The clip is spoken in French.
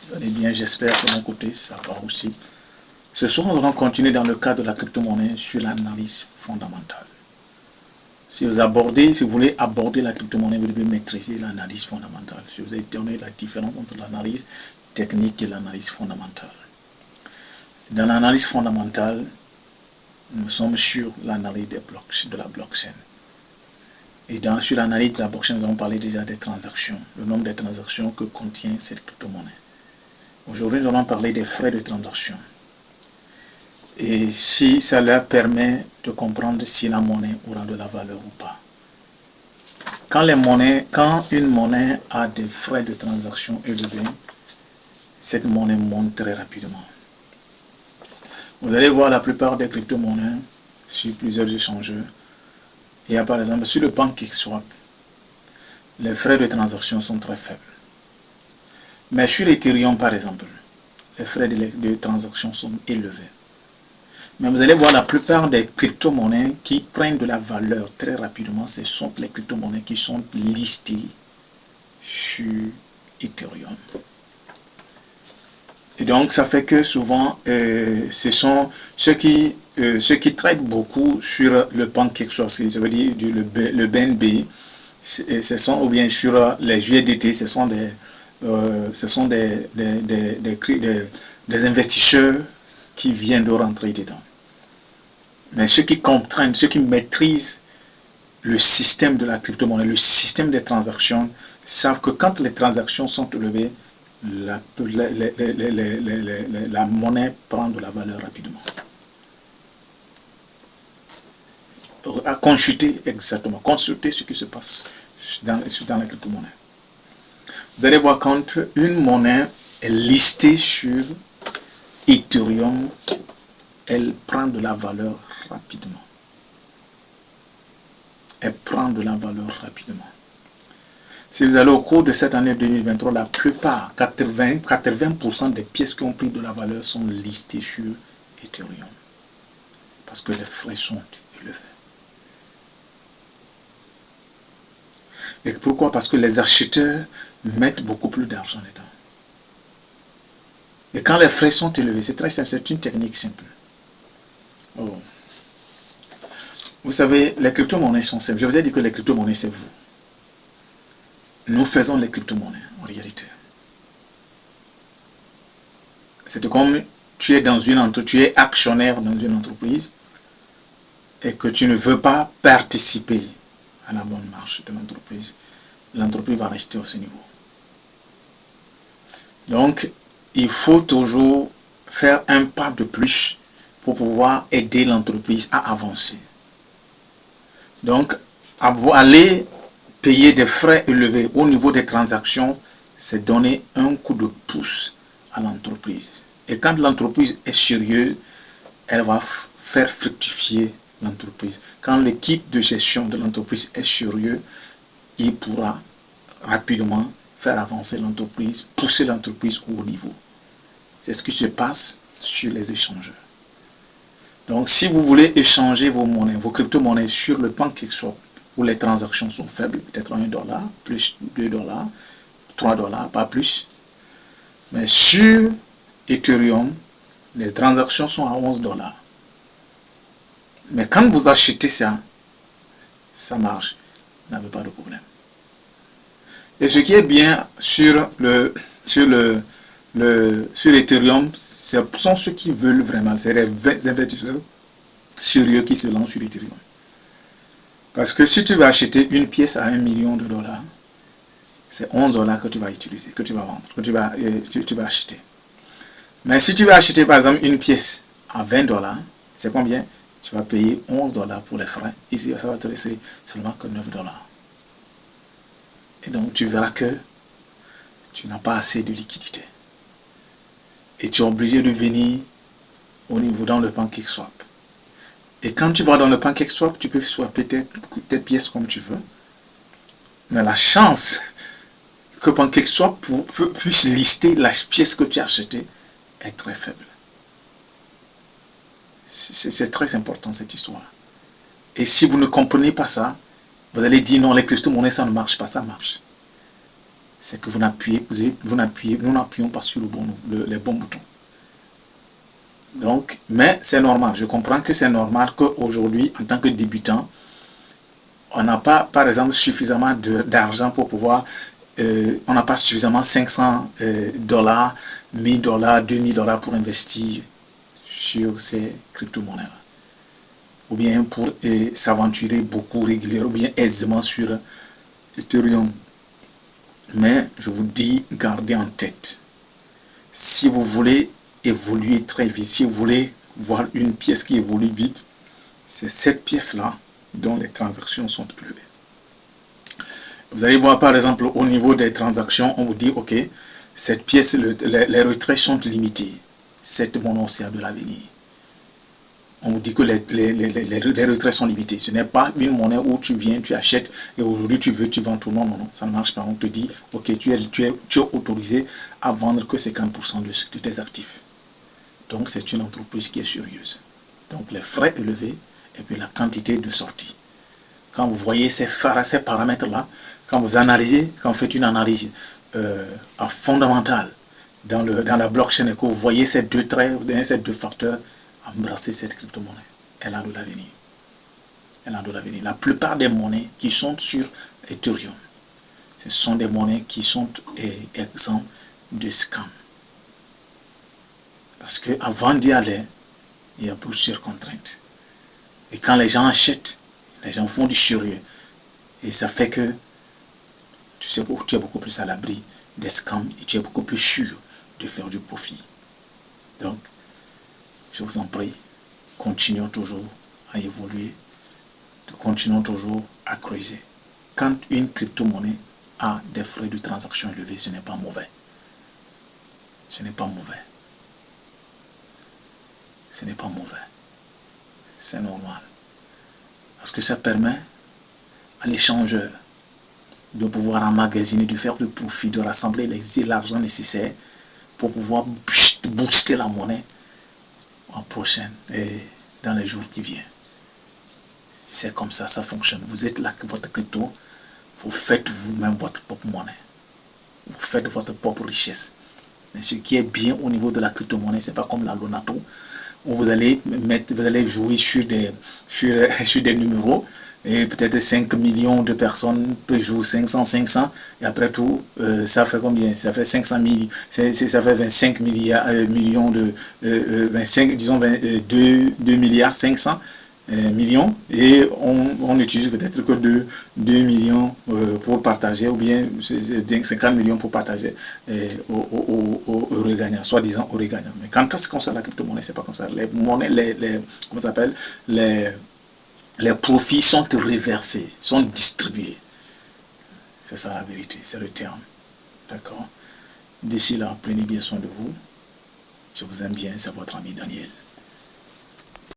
Vous allez bien, j'espère que de mon côté, ça va aussi. Ce soir, nous allons continuer dans le cadre de la crypto-monnaie sur l'analyse fondamentale. Si vous voulez aborder la crypto-monnaie, vous devez maîtriser l'analyse fondamentale. Je vous ai donné la différence entre l'analyse technique et l'analyse fondamentale. Dans l'analyse fondamentale, nous sommes sur l'analyse de la blockchain. Et sur l'analyse de la blockchain, nous allons parler déjà des transactions, le nombre de transactions que contient cette crypto-monnaie. Aujourd'hui, nous allons parler des frais de transaction. Et si ça leur permet de comprendre si la monnaie aura de la valeur ou pas. Quand une monnaie a des frais de transaction élevés, cette monnaie monte très rapidement. Vous allez voir la plupart des crypto-monnaies sur plusieurs échangeurs. Il y a par exemple sur le PancakeSwap, les frais de transaction sont très faibles. Mais sur Ethereum par exemple, les frais de transaction sont élevés. Mais vous allez voir la plupart des crypto-monnaies qui prennent de la valeur très rapidement, ce sont les crypto-monnaies qui sont listées sur Ethereum. Et donc ça fait que souvent, ce sont ceux qui traitent beaucoup sur le PancakeSwap, ça veut dire le BNB, ce sont ou bien sur les USDT, ce sont des investisseurs qui viennent de rentrer dedans. Mais ceux qui comprennent, ceux qui maîtrisent le système de la crypto-monnaie, le système des transactions, savent que quand les transactions sont élevées, la monnaie prend de la valeur rapidement. À consulter exactement, consulter ce qui se passe dans la crypto-monnaie. Vous allez voir quand une monnaie est listée sur Ethereum, elle prend de la valeur rapidement. Elle prend de la valeur rapidement. Si vous allez au cours de cette année 2023, la plupart, 80% des pièces qui ont pris de la valeur sont listées sur Ethereum. Parce que les frais sont élevés. Et pourquoi? Parce que les acheteurs mettent beaucoup plus d'argent dedans. Et quand les frais sont élevés, c'est très simple, c'est une technique simple. Oh. Vous savez, les crypto-monnaies sont simples. Je vous ai dit que les crypto-monnaies, c'est vous. Nous faisons les crypto-monnaies, en réalité. C'est comme tu es actionnaire dans une entreprise et que tu ne veux pas participer à la bonne marche de l'entreprise. L'entreprise va rester à ce niveau. Donc, il faut toujours faire un pas de plus pour pouvoir aider l'entreprise à avancer. Donc, aller payer des frais élevés au niveau des transactions, c'est donner un coup de pouce à l'entreprise. Et quand l'entreprise est sérieuse, elle va faire fructifier l'entreprise. Quand l'équipe de gestion de l'entreprise est sérieuse, il pourra rapidement faire avancer l'entreprise, pousser l'entreprise au haut niveau. C'est ce qui se passe sur les échangeurs. Donc, si vous voulez échanger vos monnaies, vos crypto-monnaies sur le PancakeSwap, où les transactions sont faibles, peut-être $1, plus $2, $3, pas plus. Mais sur Ethereum, les transactions sont à $11. Mais quand vous achetez ça, ça marche. Vous n'avez pas de problème. Et ce qui est bien sur Ethereum, ce sont ceux qui veulent vraiment, c'est les investisseurs sérieux qui se lancent sur Ethereum. Parce que si tu vas acheter une pièce à $1 million, c'est $11 que tu vas utiliser, que tu vas vendre, que tu vas acheter. Mais si tu vas acheter par exemple une pièce à $20, c'est combien? Tu vas payer $11 pour les frais. Ici, ça va te laisser seulement que $9. Et donc, tu verras que tu n'as pas assez de liquidité. Et tu es obligé de venir au niveau dans le PancakeSwap. Et quand tu vas dans le PancakeSwap, tu peux swapper tes pièces comme tu veux. Mais la chance que PancakeSwap puisse lister la pièce que tu as achetée est très faible. C'est très important cette histoire. Et si vous ne comprenez pas ça, vous allez dire non, les crypto-monnaies ça ne marche pas, ça marche. c'est que nous n'appuyons pas sur les bons boutons. Donc, mais c'est normal, je comprends que c'est normal qu'aujourd'hui, en tant que débutant, on n'a pas, par exemple, suffisamment d'argent pour pouvoir, on n'a pas suffisamment 500 dollars, 1000 dollars, 2000 dollars pour investir sur ces crypto-monnaies-là. Ou bien pour s'aventurer beaucoup régulièrement, ou bien aisément sur Ethereum. Mais je vous dis, gardez en tête, si vous voulez évoluer très vite, si vous voulez voir une pièce qui évolue vite, c'est cette pièce-là dont les transactions sont élevées. Vous allez voir par exemple au niveau des transactions, on vous dit ok, cette pièce, les retraits sont limités. Cette monnaie aussi a de l'avenir. On vous dit que les retraits sont limités. Ce n'est pas une monnaie où tu viens, tu achètes et aujourd'hui tu veux, tu vends tout. Non, non, non, ça ne marche pas. On te dit ok, tu es autorisé à vendre que 50% de tes actifs. Donc c'est une entreprise qui est sérieuse. Donc les frais élevés et puis la quantité de sortie. Quand vous voyez ces paramètres-là, quand vous analysez, quand vous faites une analyse fondamentale dans la blockchain et que vous voyez ces deux traits, ces deux facteurs, embrassez cette crypto-monnaie. Elle a de l'avenir. Elle a de l'avenir. La plupart des monnaies qui sont sur Ethereum, ce sont des monnaies qui sont exemptes de scam. Parce qu'avant d'y aller, il y a plusieurs contraintes. Et quand les gens achètent, les gens font du sérieux. Et ça fait que tu es beaucoup plus à l'abri des scams et tu es beaucoup plus sûr de faire du profit. Donc, je vous en prie, continuons toujours à évoluer, continuons toujours à creuser. Quand une crypto-monnaie a des frais de transaction élevés, ce n'est pas mauvais. Ce n'est pas mauvais. Ce n'est pas mauvais. C'est normal. Parce que ça permet à l'échangeur de pouvoir emmagasiner, de faire du profit, de rassembler l'argent nécessaire pour pouvoir booster la monnaie en prochaine et dans les jours qui viennent. C'est comme ça, ça fonctionne. Vous êtes là, votre crypto, vous faites vous-même votre propre monnaie. Vous faites votre propre richesse. Mais ce qui est bien au niveau de la crypto-monnaie, c'est pas comme la Lonato, où vous allez jouer sur des numéros, et peut-être 5 millions de personnes peuvent jouer 500, et après tout, ça fait combien? Ça fait 500 000, ça fait 25 millions de, 25, disons 2 milliards 500 millions, et on n'utilise peut-être que 2 millions pour partager, ou bien 50 millions pour partager aux gagnants, soi-disant aux gagnants. Mais quand c'est comme ça, la crypto-monnaie, c'est pas comme ça. Les monnaies, comment ça s'appelle, les profits sont reversés, sont distribués. C'est ça la vérité, c'est le terme. D'accord? D'ici là, prenez bien soin de vous. Je vous aime bien, c'est votre ami Daniel.